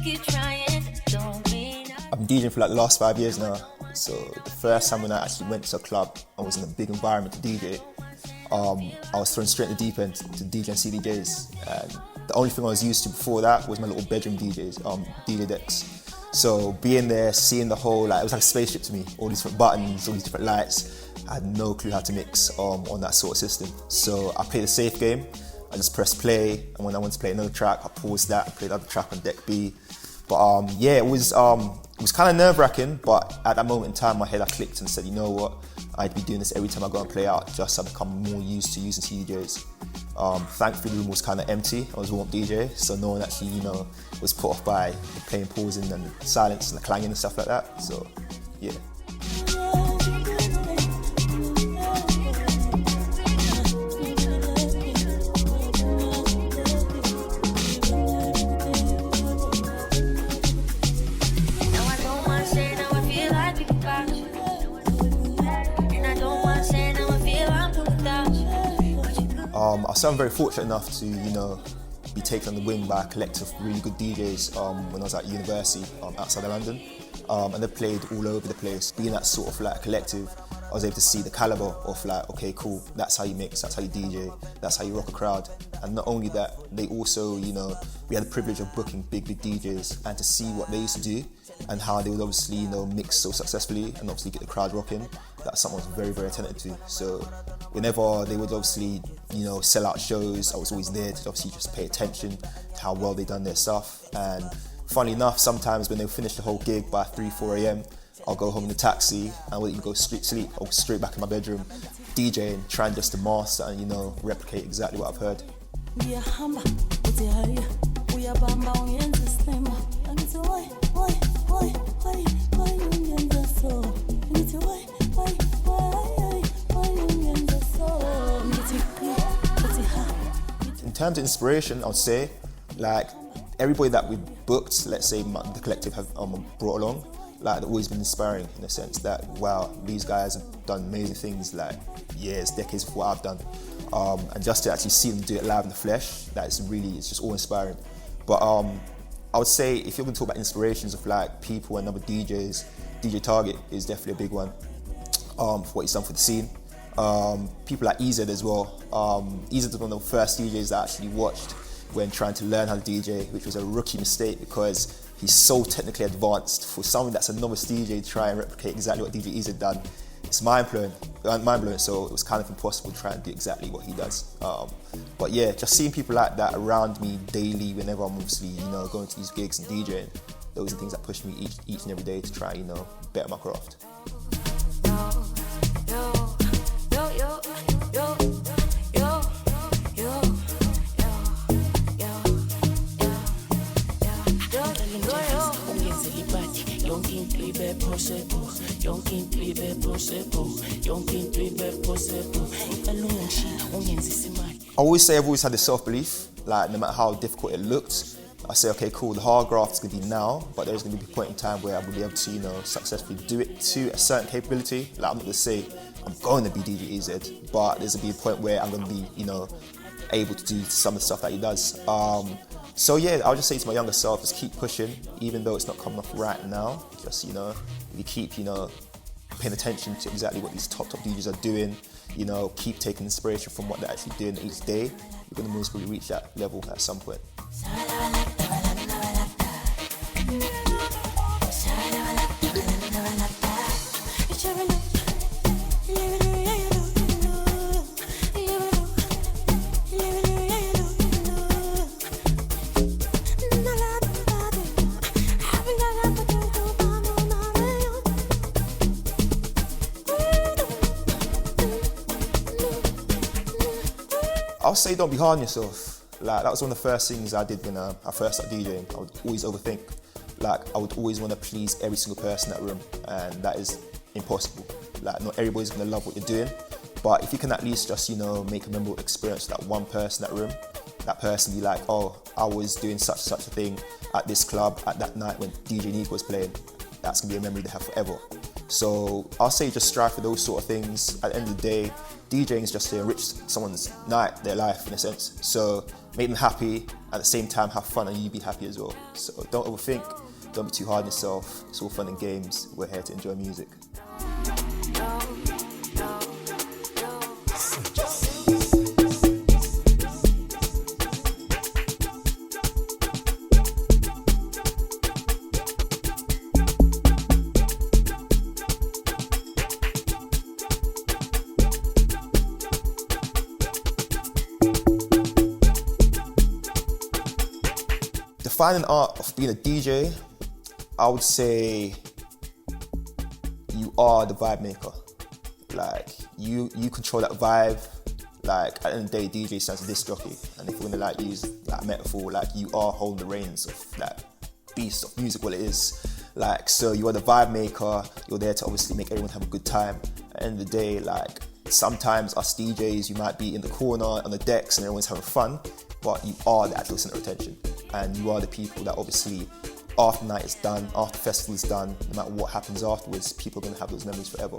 I've been DJing for like the last 5 years now. So the first time when I actually went to a club and was in a big environment to DJ, I was thrown straight in the deep end to DJing CDJs. And the only thing I was used to before that was my little bedroom DJs, DJ decks. So being there, seeing the whole, like, it was like a spaceship to me. All these different buttons, all these different lights. I had no clue how to mix on that sort of system. So I played a safe game. I just pressed play, and when I wanted to play another track, I paused that, I played the other track on deck B. But yeah, it was kind of nerve-wracking, but at that moment in time, my head, I clicked and said, you know what, I'd be doing this every time I go and play out, just so I become more used to using CDJs. Thankfully, the room was kind of empty. I was a warm DJ, so no one actually, was put off by the playing, pausing, and the silence and the clanging and stuff like that. So, yeah. I say I'm very fortunate enough to, be taken on the wing by a collective of really good DJs when I was at university outside of London. And they played all over the place. Being that sort of like collective, I was able to see the caliber of like, okay, cool, that's how you mix, that's how you DJ, that's how you rock a crowd. And not only that, they also, we had the privilege of booking big DJs and to see what they used to do and how they would obviously, mix so successfully and obviously get the crowd rocking. That's something I was very, very attentive to. So whenever they would obviously, sell out shows, I was always there to obviously just pay attention to how well they done their stuff. And funnily enough, sometimes when they finish the whole gig by 3, 4 a.m, I'll go home in the taxi and I wouldn't even go straight to sleep. I'll go straight back in my bedroom, DJing, trying just to master and, replicate exactly what I've heard. In terms of inspiration, I would say, like, everybody that we booked, let's say the collective have brought along, like, they've always been inspiring in the sense that, wow, these guys have done amazing things, like, years, decades of what I've done. And just to actually see them do it live in the flesh, it's just awe-inspiring. But I would say, if you're going to talk about inspirations of, like, people and other DJs, DJ Target is definitely a big one for what he's done for the scene. People like EZ as well. EZ was one of the first DJs that I actually watched when trying to learn how to DJ, which was a rookie mistake because he's so technically advanced. For someone that's a novice DJ to try and replicate exactly what DJ EZ done, it's mind-blowing, so it was kind of impossible to try and do exactly what he does. But yeah, just seeing people like that around me daily whenever I'm obviously, going to these gigs and DJing, those are things that push me each and every day to try, better my craft. I always say I've always had this self-belief, like no matter how difficult it looked, I say, okay, cool, the hard graft is going to be now, but there's going to be a point in time where I will be able to, successfully do it to a certain capability. Like, I'm not going to say I'm going to be DJ EZ, but there's going to be a point where I'm going to be, able to do some of the stuff that he does. So yeah, I'll just say to my younger self, just keep pushing, even though it's not coming off right now. Just, if you keep, paying attention to exactly what these top DJs are doing, keep taking inspiration from what they're actually doing each day, you're going to most probably reach that level at some point. I'll say don't be hard on yourself. Like, that was one of the first things I did when I first started DJing. I would always overthink. Like, I would always want to please every single person in that room, and that is impossible. Like, not everybody's going to love what you're doing, but if you can at least just, make a memorable experience with that one person in that room, that person be like, oh, I was doing such and such a thing at this club at that night when DJ NICO was playing. That's going to be a memory they have forever. So I'll say just strive for those sort of things. At the end of the day, DJing is just to enrich someone's night, their life in a sense. So make them happy, at the same time have fun, and you be happy as well. So don't overthink, don't be too hard on yourself. It's all fun and games. We're here to enjoy music. Defining art of being a DJ, I would say you are the vibe maker. Like you control that vibe. Like at the end of the day, DJ stands for disc jockey, and if we're gonna like use that metaphor, like you are holding the reins of that beast of music, what it is. Like so, you are the vibe maker. You're there to obviously make everyone have a good time. At the end of the day, like sometimes us DJs, you might be in the corner on the decks and everyone's having fun, but you are the actual center of attention. And you are the people that obviously, after the night is done, after the festival is done, no matter what happens afterwards, people are going to have those memories forever.